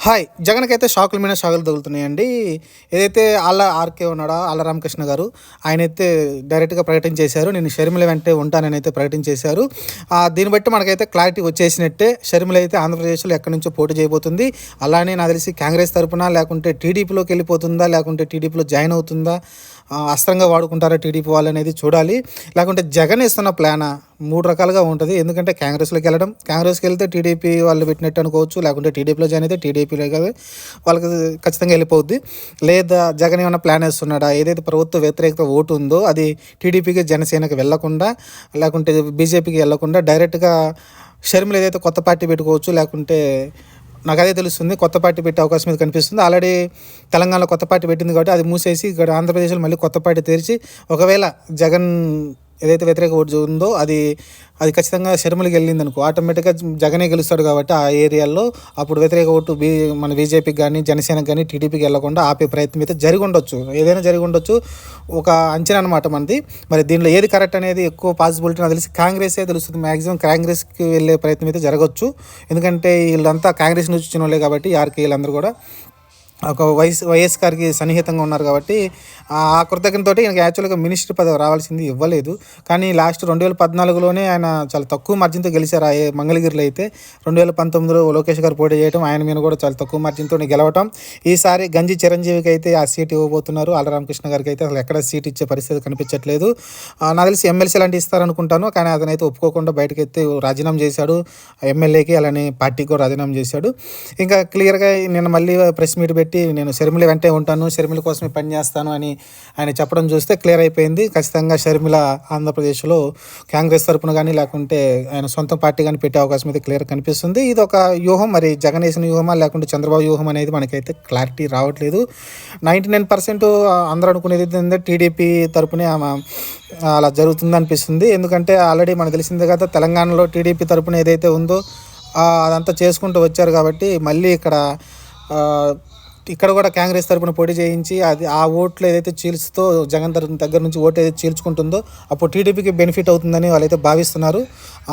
Hi! జగన్‌కైతే షాకుల మీద షాకులు తగులుతున్నాయండి. ఏదైతే RK ఉన్నాడో ఆళ్ల రామకృష్ణ గారు, ఆయనైతే డైరెక్ట్‌గా ప్రకటించేశారు. నేను షర్మిల వెంటే ఉంటాననైతే ప్రకటించేశారు. దీన్ని బట్టి మనకైతే క్లారిటీ వచ్చేసినట్టే. షర్మిల అయితే ఆంధ్రప్రదేశ్‌లో ఎక్కడి నుంచో పోటీ చేయబోతుంది. అలానే నాకు తెలిసి కాంగ్రెస్ తరపున, లేకుంటే టీడీపీలోకి వెళ్ళిపోతుందా, లేకుంటే టీడీపీలో జాయిన్ అవుతుందా, అస్త్రంగా వాడుకుంటారా టీడీపీ వాళ్ళనేది చూడాలి. లేకుంటే జగన్ ఇస్తున్న ప్లానా? 3 రకాలుగా ఉంటది. ఎందుకంటే కాంగ్రెస్‌లోకి వెళ్ళడం, కాంగ్రెస్‌కి వెళ్తే టీడీపీ వాళ్ళు పెట్టినట్టు అనుకోవచ్చు. లేకుంటే టీడీపీలో జాయిన్ అయితే టీడీపీలో కాదు వాళ్ళకి ఖచ్చితంగా వెళ్ళిపోద్ది. లేదా జగన్ ఏమన్నా ప్లాన్ వేస్తున్నాడా? ఏదైతే ప్రభుత్వ వ్యతిరేకత ఓటు ఉందో అది టీడీపీకి, జనసేనకి వెళ్ళకుండా, లేకుంటే బీజేపీకి వెళ్ళకుండా డైరెక్ట్‌గా షర్మిల ఏదైతే కొత్త పార్టీ పెట్టుకోవచ్చు. లేకుంటే నాకు అదే తెలుస్తుంది, కొత్త పార్టీ పెట్టే అవకాశం మీద కనిపిస్తుంది. ఆల్రెడీ తెలంగాణలో కొత్త పార్టీ పెట్టింది కాబట్టి అది మూసేసి ఇక్కడ ఆంధ్రప్రదేశ్లో మళ్ళీ కొత్త పార్టీ తెరిచి, ఒకవేళ జగన్ ఏదైతే వ్యతిరేక ఓటు ఉందో అది ఖచ్చితంగా షర్మిలకి వెళ్ళిందనుకో, ఆటోమేటిక్గా జగనే గెలుస్తాడు కాబట్టి ఆ ఏరియాల్లో అప్పుడు వ్యతిరేక ఓటు మన బీజేపీకి కానీ, జనసేనకి కానీ, టీడీపీకి వెళ్ళకుండా ఆపే ప్రయత్నం అయితే జరిగి ఉండొచ్చు. ఏదైనా జరిగి ఉండొచ్చు, ఒక అంచనా అనమాట మనది. మరి దీనిలో ఏది కరెక్ట్ అనేది ఎక్కువ పాసిబిలిటీ నాకు తెలిసి కాంగ్రెసే తెలుస్తుంది. మ్యాక్సిమం కాంగ్రెస్కి వెళ్ళే ప్రయత్నం అయితే జరగవచ్చు. ఎందుకంటే వీళ్ళంతా కాంగ్రెస్ నుంచి వచ్చిన వాళ్ళే కాబట్టి ఆర్కే వీళ్ళందరూ కూడా ఒక వైఎస్ గారికి సన్నిహితంగా ఉన్నారు కాబట్టి ఆ కృతజ్ఞతతో ఈయనకి యాక్చువల్గా మినిస్టర్ పదవి రావాల్సింది ఇవ్వలేదు. కానీ లాస్ట్ 2014లోనే ఆయన చాలా తక్కువ మార్జిన్తో గెలిచారు. మంగళగిరిలో అయితే 2019లో లోకేష్ గారు పోటీ చేయడం, ఆయన మీద కూడా చాలా తక్కువ మార్జిన్తో గెలవటం. ఈసారి గంజి చిరంజీవికి అయితే ఆ సీట్ ఇవ్వబోతున్నారు. ఆళ్ల రామకృష్ణ గారికి అయితే అసలు ఎక్కడ సీట్ ఇచ్చే పరిస్థితి కనిపించట్లేదు. నాకు తెలిసి ఎమ్మెల్సీ లాంటి ఇస్తారనుకుంటాను. కానీ అతనైతే ఒప్పుకోకుండా బయటకైతే రాజీనామా చేశాడు. ఎమ్మెల్యేకి అలానే పార్టీకి కూడా రాజీనామా చేశాడు. ఇంకా క్లియర్గా నిన్న మళ్ళీ ప్రెస్ మీట్ పెట్టి నేను షర్మిల వెంటే ఉంటాను, షర్మిల కోసమే పనిచేస్తాను అని ఆయన చెప్పడం చూస్తే క్లియర్ అయిపోయింది. ఖచ్చితంగా షర్మిల ఆంధ్రప్రదేశ్లో కాంగ్రెస్ తరపున కానీ, లేకుంటే ఆయన సొంత పార్టీ కానీ పెట్టే అవకాశం అయితే క్లియర్ కనిపిస్తుంది. ఇది ఒక వ్యూహం. మరి జగన్ వేసిన వ్యూహమా, లేకుంటే చంద్రబాబు వ్యూహం అనేది మనకైతే క్లారిటీ రావట్లేదు. 99% అందరూ అనుకునేది ఏంటంటే టీడీపీ తరపునే అలా జరుగుతుంది అనిపిస్తుంది. ఎందుకంటే ఆల్రెడీ మనకు తెలిసిందే కదా, తెలంగాణలో టీడీపీ తరపున ఏదైతే ఉందో అదంతా చేసుకుంటూ వచ్చారు కాబట్టి మళ్ళీ ఇక్కడ కూడా కాంగ్రెస్ తరపున పోటీ చేయించి అది ఆ ఓట్లు ఏదైతే చీల్చుతో జగన్ దగ్గర నుంచి ఓటు ఏదైతే చీల్చుకుంటుందో అప్పుడు టీడీపీకి బెనిఫిట్ అవుతుందని వాళ్ళైతే భావిస్తున్నారు.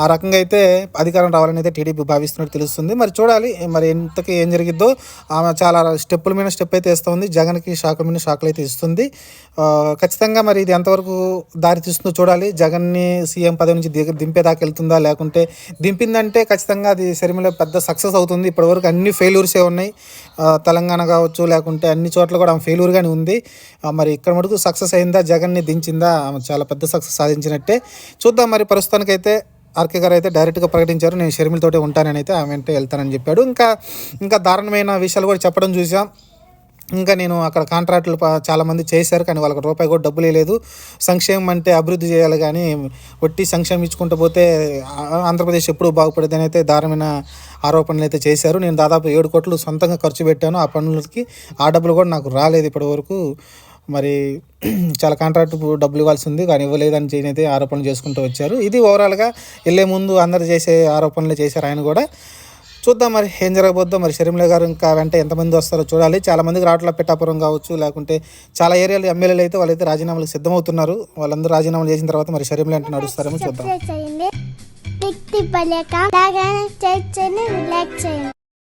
ఆ రకంగా అయితే అధికారం రావాలని అయితే టీడీపీ భావిస్తున్నట్టు తెలుస్తుంది. మరి చూడాలి మరి ఎంతకి ఏం జరిగిద్దో. ఆమె చాలా స్టెప్పుల మీద స్టెప్ అయితే ఇస్తుంది. జగన్కి షాకుల మీద షాకులు అయితే ఇస్తుంది. ఖచ్చితంగా మరి ఇది ఎంతవరకు దారి తీస్తుందో చూడాలి. జగన్ని సీఎం పదవి నుంచి దింపేదాకా వెళ్తుందా, లేకుంటే దింపిందంటే ఖచ్చితంగా అది షర్మిల పెద్ద సక్సెస్ అవుతుంది. ఇప్పటివరకు అన్ని ఫెయిల్యూర్సే ఉన్నాయి. తెలంగాణ కావచ్చు, లేకుంటే అన్ని చోట్ల కూడా ఆమె ఫెయిల్యూర్గానే ఉంది. మరి ఇక్కడ మటుకు సక్సెస్ అయిందా, జగన్ని దించిందా, ఆమె చాలా పెద్ద సక్సెస్ సాధించినట్టే. చూద్దాం. మరి ప్రస్తుతానికైతే ఆర్కే గారు అయితే డైరెక్ట్గా ప్రకటించారు, నేను షర్మిలతోటే ఉంటానని అయితే ఆమె వెంటే వెళ్తానని చెప్పాడు. ఇంకా దారుణమైన విషయాలు కూడా చెప్పడం చూసాం. ఇంకా నేను అక్కడ కాంట్రాక్టులు చాలామంది చేశారు, కానీ వాళ్ళకి రూపాయి కూడా డబ్బులు లేదు. సంక్షేమం అంటే అభివృద్ధి చేయాలి, కానీ ఒట్టి సంక్షేమం ఇచ్చుకుంటూ పోతే ఆంధ్రప్రదేశ్ ఎప్పుడూ బాగుపడేదని అయితే దారుణమైన ఆరోపణలు అయితే చేశారు. నేను దాదాపు 7 కోట్లు సొంతంగా ఖర్చు పెట్టాను ఆ పనులకి. ఆ డబ్బులు కూడా నాకు రాలేదు ఇప్పటి వరకు. మరి చాలా కాంట్రాక్ట్ డబ్బులు ఇవ్వాల్సి ఉంది, కానీ ఇవ్వలేదని అయితే ఆరోపణలు చేసుకుంటూ వచ్చారు. ఇది ఓవరాల్గా వెళ్ళే ముందు అందరు చేసే ఆరోపణలు చేశారు ఆయన కూడా. చూద్దాం మరి ఏం జరగబోద్దో. మరి షర్మిల గారు ఇంకా వెంట ఎంతమంది వస్తారో చూడాలి. చాలామందికి రావట్ల, పిఠాపురం కావచ్చు, లేకుంటే చాలా ఏరియాలు ఎమ్మెల్యేలు అయితే వాళ్ళైతే రాజీనామాలకు సిద్ధమవుతున్నారు. వాళ్ళందరూ రాజీనామాలు చేసిన తర్వాత మరి షర్మిల అంటే నడుస్తారేమో చూద్దాం.